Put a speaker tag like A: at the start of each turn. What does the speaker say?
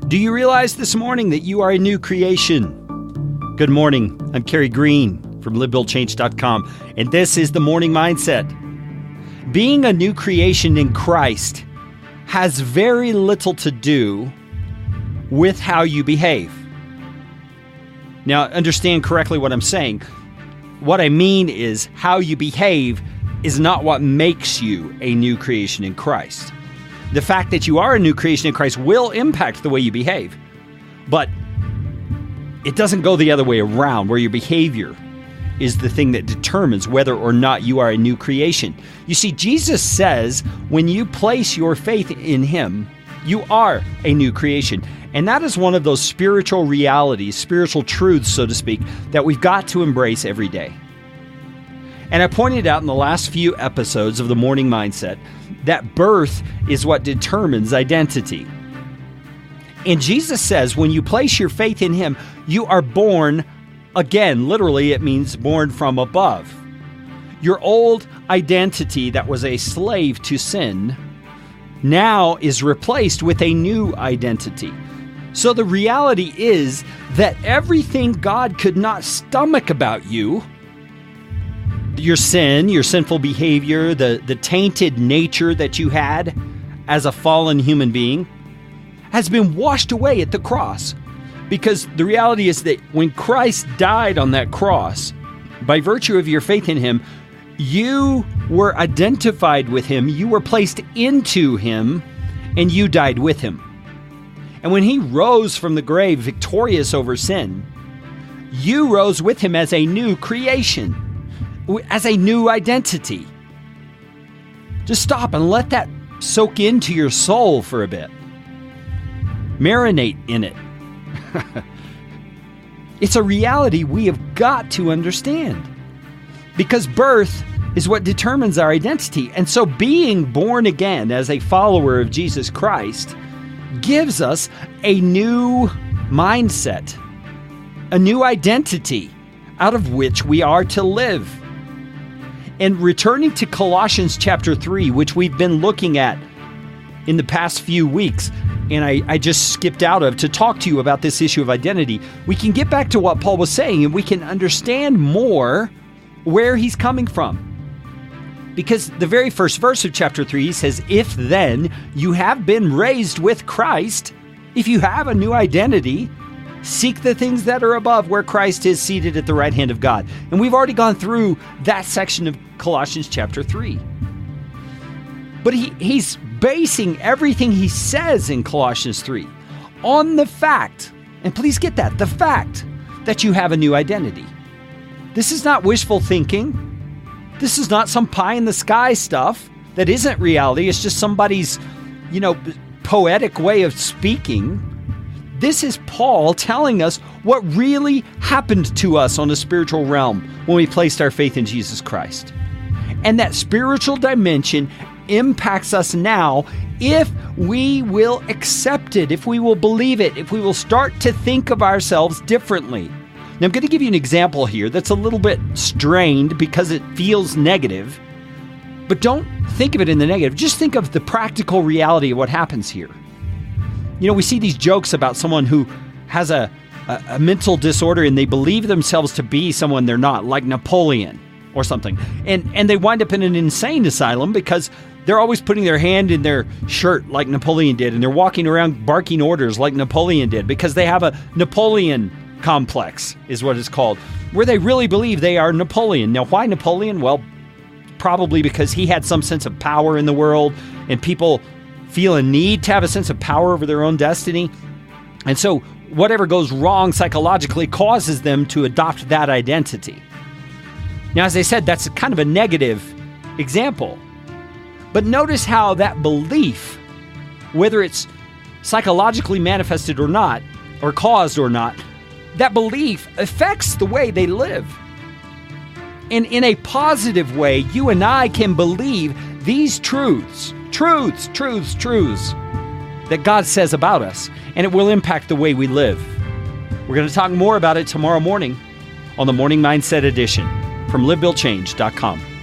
A: Do you realize this morning that you are a new creation? Good morning. I'm Kerry Green from LiveBuildChange.com, and this is the Morning Mindset. Being a new creation in Christ has very little to do with how you behave. Now, understand correctly what I'm saying. What I mean is how you behave is not what makes you a new creation in Christ. The fact that you are a new creation in Christ will impact the way you behave, but it doesn't go the other way around, where your behavior is the thing that determines whether or not you are a new creation. You see, Jesus says when you place your faith in Him, you are a new creation. And that is one of those spiritual realities, spiritual truths, so to speak, that we've got to embrace every day. And I pointed out in the last few episodes of the Morning Mindset that birth is what determines identity. And Jesus says when you place your faith in Him, you are born again. Literally, it means born from above. Your old identity that was a slave to sin now is replaced with a new identity. So the reality is that everything God could not stomach about you, your sin, your sinful behavior, the tainted nature that you had as a fallen human being, has been washed away at the cross. Because the reality is that when Christ died on that cross, by virtue of your faith in Him, you were identified with Him, you were placed into Him, and you died with Him. And when He rose from the grave victorious over sin, you rose with Him as a new creation, as a new identity. Just stop and let that soak into your soul for a bit. Marinate in it. It's a reality we have got to understand, because birth is what determines our identity. And so being born again as a follower of Jesus Christ gives us a new mindset, a new identity out of which we are to live. And returning to Colossians chapter 3, which we've been looking at in the past few weeks, and I just skipped out of to talk to you about this issue of identity, we can get back to what Paul was saying, and we can understand more where he's coming from. Because the very first verse of chapter 3 he says, if then you have been raised with Christ, if you have a new identity, seek the things that are above, where Christ is seated at the right hand of God. And we've already gone through that section of Colossians chapter 3. But he's basing everything he says in Colossians 3 on the fact, and please get that, the fact that you have a new identity. This is not wishful thinking. This is not some pie in the sky stuff that isn't reality. It's just somebody's, poetic way of speaking. This is Paul telling us what really happened to us on the spiritual realm when we placed our faith in Jesus Christ. And that spiritual dimension impacts us now if we will accept it, if we will believe it, if we will start to think of ourselves differently. Now, I'm going to give you an example here that's a little bit strained because it feels negative, but don't think of it in the negative. Just think of the practical reality of what happens here. We see these jokes about someone who has a mental disorder and they believe themselves to be someone they're not, like Napoleon or something. And they wind up in an insane asylum because they're always putting their hand in their shirt like Napoleon did, and they're walking around barking orders like Napoleon did because they have a Napoleon complex, is what it's called, where they really believe they are Napoleon. Now, why Napoleon? Well, probably because he had some sense of power in the world, and people feel a need to have a sense of power over their own destiny. And so whatever goes wrong psychologically causes them to adopt that identity. Now, as I said, that's kind of a negative example. But notice how that belief, whether it's psychologically manifested or not, or caused or not, that belief affects the way they live. And in a positive way, you and I can believe these truths that God says about us, and it will impact the way we live. We're going to talk more about it tomorrow morning on the Morning Mindset Edition from LiveBuildChange.com.